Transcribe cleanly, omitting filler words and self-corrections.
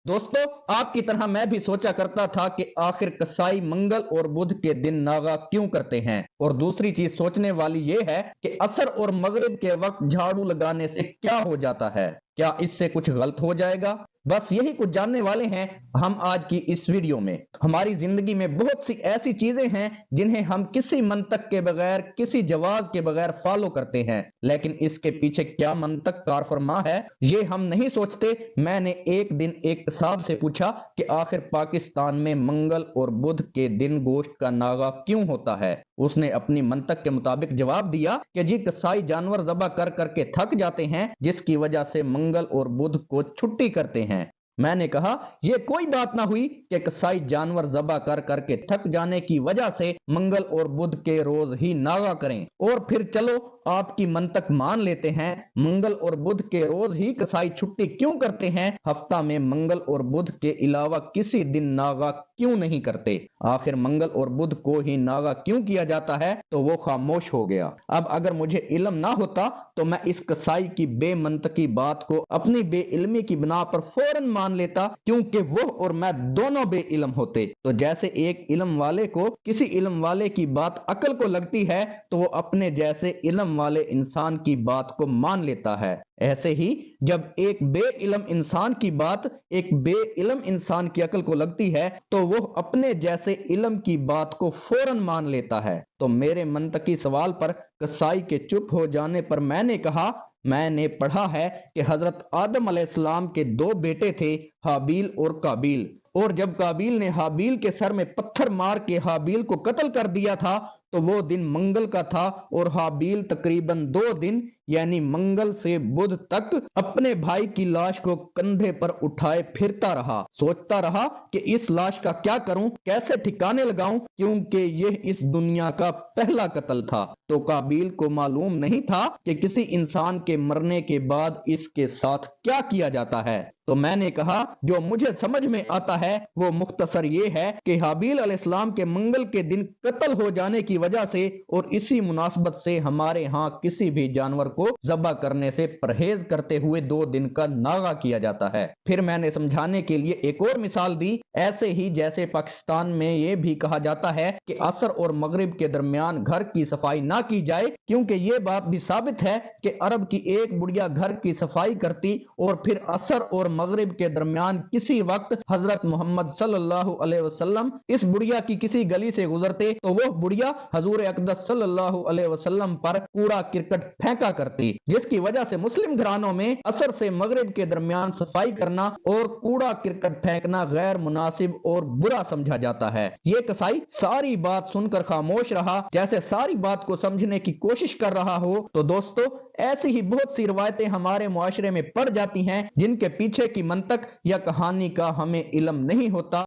दोस्तों, आपकी तरह मैं भी सोचा करता था कि आखिर कसाई मंगल और बुध के दिन नागा क्यों करते हैं। और दूसरी चीज सोचने वाली ये है कि असर और मगरिब के वक्त झाड़ू लगाने से क्या हो जाता है, क्या इससे कुछ गलत हो जाएगा। बस यही कुछ जानने वाले हैं हम आज की इस वीडियो में। हमारी जिंदगी में बहुत सी ऐसी चीजें हैं जिन्हें हम किसी मंतक के बगैर, किसी जवाब के बगैर फॉलो करते हैं, लेकिन इसके पीछे क्या मंतक कार फरमा है ये हम नहीं सोचते। मैंने एक दिन एक कसाब से पूछा कि आखिर पाकिस्तान में मंगल और बुध के दिन गोश्त का नागा क्यों होता है। उसने अपनी मंतक के मुताबिक जवाब दिया कि जी कसाई जानवर ज़बह कर करके थक जाते हैं, जिसकी वजह से मंगल और बुध को छुट्टी करते हैं। मैंने कहा यह कोई बात ना हुई कि कसाई जानवर ज़बह कर करके थक जाने की वजह से मंगल और बुध के रोज ही नागा करें। और फिर चलो आपकी मंतक मान लेते हैं, मंगल और बुध के रोज ही कसाई छुट्टी क्यों करते हैं, हफ्ता में मंगल और बुध के अलावा किसी दिन नागा क्यों नहीं करते। आखिर मंगल और बुध को ही नागा क्यों किया जाता है। तो वो खामोश हो गया। अब अगर मुझे इल्म ना होता तो मैं इस कसाई की बेमंतकी बात को अपनी बेइल्मी की बिना पर फौरन मान लेता, क्योंकि वो और मैं दोनों बेइल्म होते। तो जैसे एक इल्म वाले को किसी इल्म वाले की बात अकल को लगती है तो वो अपने जैसे इल्म वाले इंसान की बात को मान लेता है। ऐसे ही जब एक बेइल्म इंसान की बात एक बेइल्म इंसान की अकल को लगती है तो वो अपने जैसे इल्म की बात को फौरन मान लेता है। तो मेरे मंतकी सवाल पर कसाई के चुप हो जाने पर मैंने कहा, मैंने पढ़ा है कि हजरत आदम अलैहिस्सलाम के दो बेटे थे, हाबील और काबील। और जब काबील ने हाबील के सर में पत्थर मार के हाबील को कत्ल कर दिया था तो वो दिन मंगल का था, और हाबील तकरीबन 2 दिन यानी मंगल से बुध तक अपने भाई की लाश को कंधे पर उठाए फिरता रहा, सोचता रहा कि इस लाश का क्या करूं, कैसे ठिकाने लगाऊं, क्योंकि यह इस दुनिया का पहला कत्ल था। तो काबील को मालूम नहीं था कि किसी इंसान के मरने के बाद इसके साथ क्या किया जाता है। तो मैंने कहा जो मुझे समझ में आता है वो मुख्तसर ये है कि हाबील अलैहिस्सलाम के मंगल के दिन कत्ल हो जाने की वजह से और इसी मुनासबत से हमारे यहाँ किसी भी जानवर को ज़बह करने से परहेज करते हुए 2 दिन का नागा किया जाता है। फिर मैंने समझाने के लिए एक और मिसाल दी, ऐसे ही जैसे पाकिस्तान में ये भी कहा जाता है कि असर और मगरिब के दरमियान घर की सफाई ना की जाए, क्योंकि ये बात भी साबित है कि अरब की एक बुढ़िया घर की सफाई करती और फिर असर और मगरिब के दरमियान किसी वक्त हजरत मोहम्मद सल्लल्लाहु अलैहि वसल्लम इस बुढ़िया की किसी गली से गुजरते तो वो बुढ़िया हजूर अक़दस सल्लल्लाहु अलैहि वसल्लम पर कूड़ा करकट फेंका करती, जिसकी वजह से मुस्लिम घरानों में असर से मगरिब के दरमियान सफाई करना और कूड़ा करकट फेंकना गैर मुनासिब और बुरा समझा जाता है। ये कसाई सारी बात सुनकर खामोश रहा, जैसे सारी बात को समझने की कोशिश कर रहा हो। तो दोस्तों, ऐसी ही बहुत सी रिवायतें हमारे मुआशरे में पड़ जाती हैं जिनके पीछे की मंतक या कहानी का हमें इल्म नहीं होता।